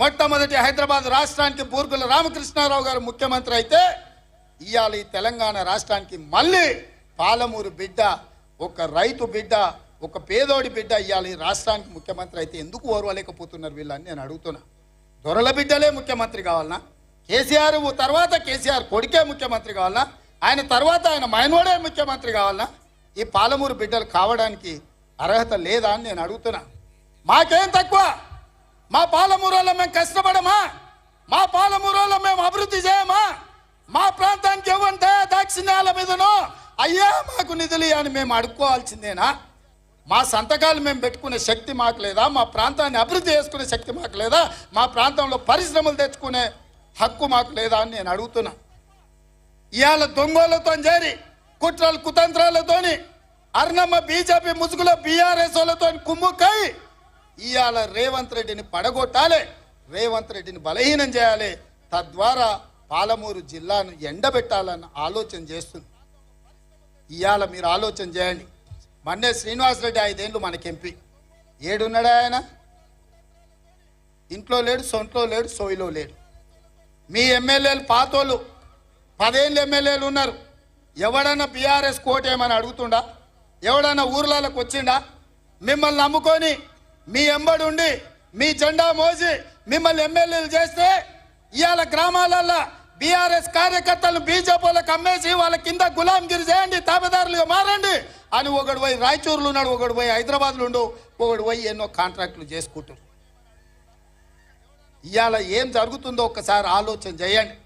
మొట్టమొదటి హైదరాబాద్ రాష్ట్రానికి బూర్గుల రామకృష్ణారావు గారు ముఖ్యమంత్రి అయితే ఇవాళ ఈ తెలంగాణ రాష్ట్రానికి మళ్ళీ పాలమూరు బిడ్డ, ఒక రైతు బిడ్డ, ఒక పేదోడి బిడ్డ ఇవాళ ఈ రాష్ట్రానికి ముఖ్యమంత్రి అయితే ఎందుకు ఓర్వలేకపోతున్నారు వీళ్ళని నేను అడుగుతున్నా. దొరల బిడ్డలే ముఖ్యమంత్రి కావాలనా? కేసీఆర్ తర్వాత కేసీఆర్ కొడుకే ముఖ్యమంత్రి కావాలనా? ఆయన తర్వాత ఆయన మైనోడే ముఖ్యమంత్రి కావాలనా? ఈ పాలమూరు బిడ్డలు కావడానికి అర్హత లేదా అని నేను అడుగుతున్నా. మాకేం తక్కువ? మా పాలమూరులో మేము కష్టపడమా? మా పాలమూరులో మేము అభివృద్ధి చేయమా? మా ప్రాంతానికి ఇవ్వంటే దాక్షిణ్యాల మీదనో అయ్యా మాకు నిధులు అని మేము అడుక్కోవాల్సిందేనా? మా సంతకాలు మేము పెట్టుకునే శక్తి మాకు లేదా? మా ప్రాంతాన్ని అభివృద్ధి చేసుకునే శక్తి మాకు లేదా? మా ప్రాంతంలో పరిశ్రమలు తెచ్చుకునే హక్కు మాకు లేదా అని నేను అడుగుతున్నా. ఇవాళ దొంగలతో చేరి కుట్రలు కుతంత్రాలతోని అర్ణమ్మ బీజేపీ ముసుగులో బీఆర్ఎస్ వాళ్ళతో కుమ్ముకై ఇవాళ రేవంత్ రెడ్డిని పడగొట్టాలి, రేవంత్ రెడ్డిని బలహీనం చేయాలి, తద్వారా పాలమూరు జిల్లాను ఎండబెట్టాలన్న ఆలోచన చేస్తుంది. ఇవాళ మీరు ఆలోచన చేయండి. మన్నే శ్రీనివాసరెడ్డి 5 ఏళ్ళు మనకి ఎంపీ. ఏడున్నాడు ఆయన? ఇంట్లో లేడు, సొంట్లో లేడు, సోయిలో లేడు. మీ ఎమ్మెల్యేలు పాతోళ్ళు 10 ఏళ్ళు ఎమ్మెల్యేలు ఉన్నారు. ఎవడన్నా బీఆర్ఎస్ కోటేమని అడుగుతుండా? ఎవడన్నా ఊర్లలోకి వచ్చిండా? మిమ్మల్ని నమ్ముకొని మీ ఎంబడి ఉండి మీ జెండా మోసి మిమ్మల్ని ఎమ్మెల్యేలు చేస్తే ఇవాళ గ్రామాలల్లో బీఆర్ఎస్ కార్యకర్తలను బీజేపీలకు అమ్మేసి వాళ్ళ కింద గులాంగిరి చేయండి, తాబేదారులుగా మారండి అని ఒకడు పోయి రాయచూరులో ఉన్నాడు, ఒకడు పోయి హైదరాబాద్లో ఉండు, ఒకడు పోయి ఎన్నో కాంట్రాక్టులు చేసుకుంటారు. ఇవాళ ఏం జరుగుతుందో ఒక్కసారి ఆలోచన చేయండి.